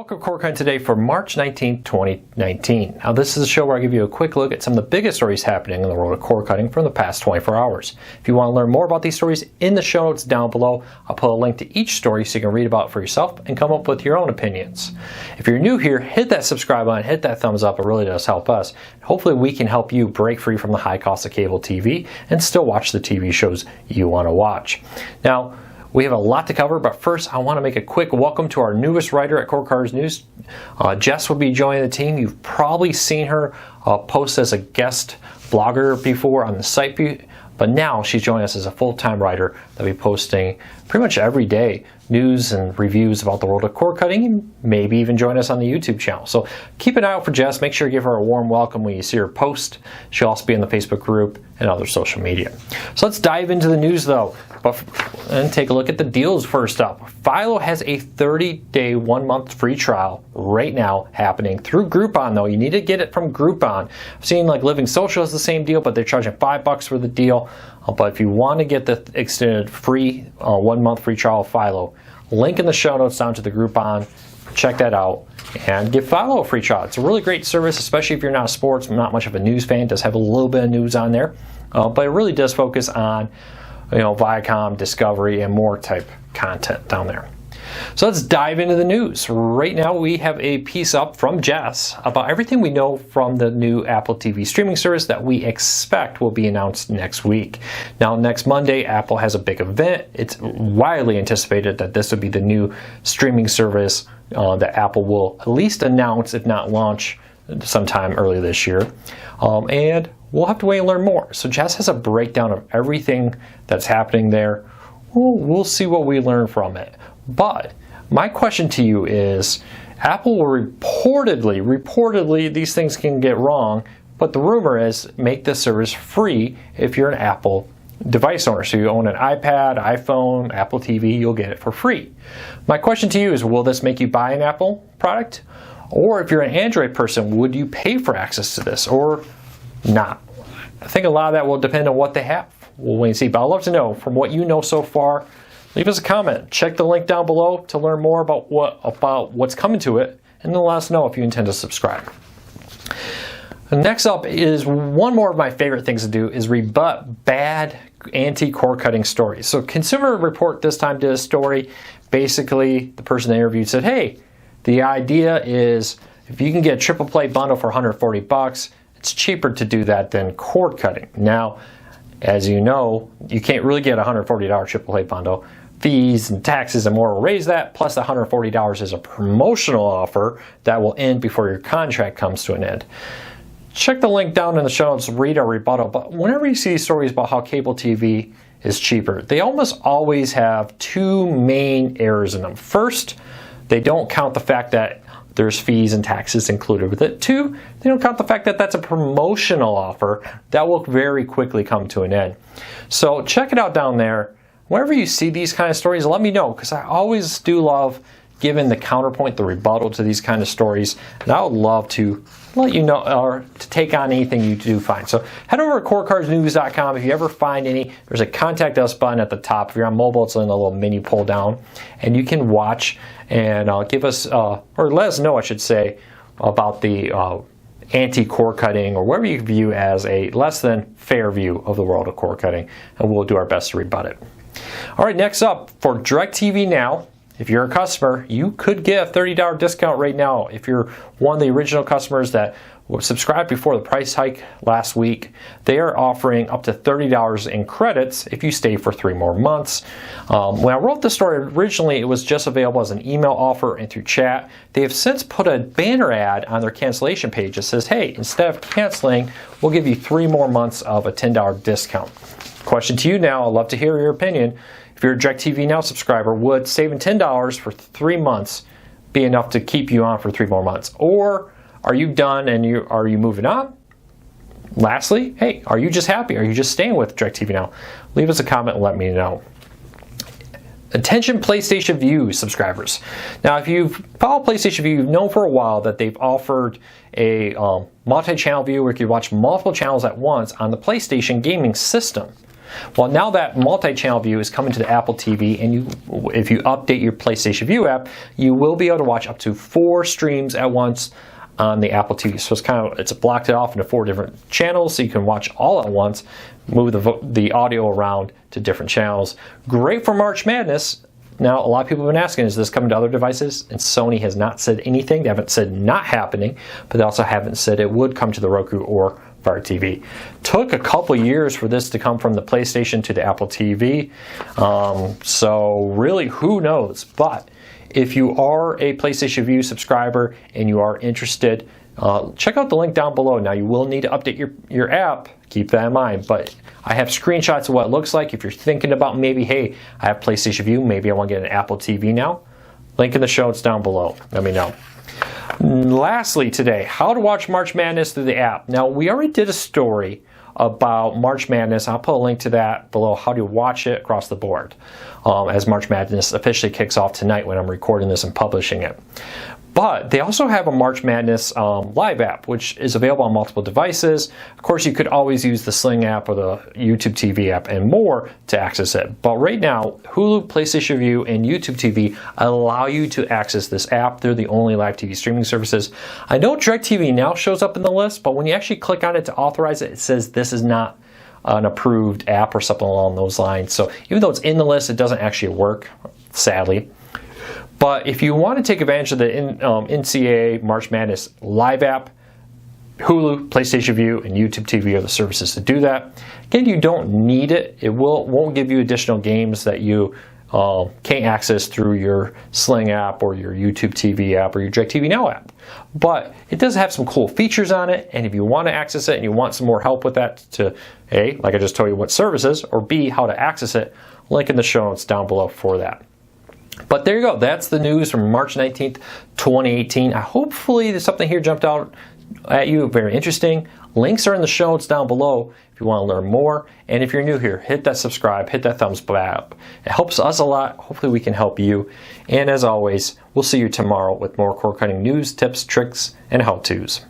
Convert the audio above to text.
Welcome to Cord Cutting today for March 19, 2019. Now this is a show where I give you a quick look at some of the biggest stories happening in the world of cord cutting from the past 24 hours. If you want to learn more about these stories, in the show notes down below, I'll put a link to each story so you can read about it for yourself and come up with your own opinions. If you're new here, hit that subscribe button, hit that thumbs up, it really does help us. Hopefully we can help you break free from the high cost of cable TV and still watch the TV shows you want to watch. Now, we have a lot to cover, but first I want to make a quick welcome to our newest writer at Cord Cutters News. Jess will be joining the team. You've probably seen her post as a guest blogger before on the site, but now she's joining us as a full-time writer that'll be posting pretty much every day news and reviews about the world of cord cutting, and maybe even join us on the YouTube channel. So keep an eye out for Jess. Make sure you give her a warm welcome when you see her post. She'll also be in the Facebook group and other social media. So let's dive into the news though, and take a look at the deals first up. Philo has a 30-day, 1-month free trial right now happening through Groupon though. You need to get it from Groupon. I've seen like Living Social has the same deal, but they're charging $5 for the deal. But if you want to get the extended free 1-month free trial of Philo, link in the show notes down to the Groupon. Check that out and give Philo a free trial. It's a really great service, especially if you're not a sports, not much of a news fan. It does have a little bit of news on there, but it really does focus on Viacom, Discovery, and more type content down there. So let's dive into the news. Right now we have a piece up from Jess about everything we know from the new Apple TV streaming service that we expect will be announced next week. Now next Monday, Apple has a big event. It's widely anticipated that this will be the new streaming service that Apple will at least announce, if not launch, sometime early this year. And we'll have to wait and learn more. So Jess has a breakdown of everything that's happening there. We'll see what we learn from it. But my question to you is, Apple will reportedly, these things can get wrong, but the rumor is make this service free if you're an Apple device owner. So you own an iPad, iPhone, Apple TV, you'll get it for free. My question to you is, will this make you buy an Apple product? Or if you're an Android person, would you pay for access to this or not? I think a lot of that will depend on what they have. We'll wait and see, but I'd love to know from what you know so far. Leave us a comment. Check the link down below to learn more about what's coming to it, and then let us know if you intend to subscribe. Next up is one more of my favorite things to do is rebut bad anti-cord cutting stories. So Consumer Report this time did a story. Basically, the person they interviewed said, hey, the idea is if you can get a triple play bundle for $140, it's cheaper to do that than cord cutting. Now, as you know, you can't really get a $140 AAA bundle. Fees and taxes and more will raise that, plus the $140 is a promotional offer that will end before your contract comes to an end. Check the link down in the show notes, read our rebuttal, but whenever you see stories about how cable TV is cheaper, they almost always have two main errors in them. First, they don't count the fact that there's fees and taxes included with it. Two, they don't count the fact that that's a promotional offer that will very quickly come to an end. So check it out down there. Whenever you see these kind of stories, let me know, because I always do love giving the counterpoint, the rebuttal to these kind of stories, and I would love to let you know or to take on anything you do find. So head over to cordcuttersnews.com. If you ever find any, there's a contact us button at the top. If you're on mobile, it's in a little menu pull down, and you can watch and give us or let us know, I should say, about the anti-cord cutting or whatever you view as a less than fair view of the world of cord cutting, and we'll do our best to rebut it. All right, next up, for DirecTV Now, if you're a customer, you could get a $30 discount right now. If you're one of the original customers that were subscribed before the price hike last week, they are offering up to $30 in credits if you stay for 3 more months. When I wrote the story originally, it was just available as an email offer and through chat. They have since put a banner ad on their cancellation page that says, hey, instead of canceling, we'll give you 3 more months of a $10 discount. Question to you now, I'd love to hear your opinion. If you're a DirecTV Now subscriber, would saving $10 for 3 months be enough to keep you on for 3 more months? Or are you done and are you moving on? Lastly, hey, are you just happy? Are you just staying with DirecTV Now? Leave us a comment and let me know. Attention PlayStation Vue subscribers. Now, if you've followed PlayStation Vue, you've known for a while that they've offered a multi-channel view where you can watch multiple channels at once on the PlayStation gaming system. Well, now that multi-channel view is coming to the Apple TV, and if you update your PlayStation View app, you will be able to watch up to 4 streams at once on the Apple TV. So it's blocked it off into 4 different channels, so you can watch all at once, move the audio around to different channels. Great for March Madness. Now, a lot of people have been asking, is this coming to other devices? And Sony has not said anything. They haven't said not happening, but they also haven't said it would come to the Roku or Fire TV. Took a couple years for this to come from the PlayStation to the Apple TV. So really, who knows? But if you are a PlayStation View subscriber and you are interested, check out the link down below. Now, you will need to update your app. Keep that in mind. But I have screenshots of what it looks like. If you're thinking about maybe, hey, I have PlayStation View, maybe I want to get an Apple TV now, link in the show notes down below. Let me know. Lastly today, how to watch March Madness through the app. Now, we already did a story about March Madness. I'll put a link to that below, how to watch it across the board as March Madness officially kicks off tonight when I'm recording this and publishing it. But they also have a March Madness live app, which is available on multiple devices. Of course, you could always use the Sling app or the YouTube TV app and more to access it. But right now, Hulu, PlayStation View, and YouTube TV allow you to access this app. They're the only live TV streaming services. I know DirecTV now shows up in the list, but when you actually click on it to authorize it, it says this is not an approved app or something along those lines. So even though it's in the list, it doesn't actually work, sadly. But if you want to take advantage of the NCAA March Madness live app, Hulu, PlayStation View, and YouTube TV are the services to do that. Again, you don't need it. It won't give you additional games that you can't access through your Sling app or your YouTube TV app or your DirecTV Now app. But it does have some cool features on it, and if you want to access it and you want some more help with that to A, like I just told you what services, or B, how to access it, link in the show notes down below for that. But there you go. That's the news from March 19th, 2018. Hopefully something here jumped out at you very interesting. Links are in the show notes down below if you want to learn more. And if you're new here, hit that subscribe, hit that thumbs up. It helps us a lot. Hopefully we can help you. And as always, we'll see you tomorrow with more cord cutting news, tips, tricks, and how-tos.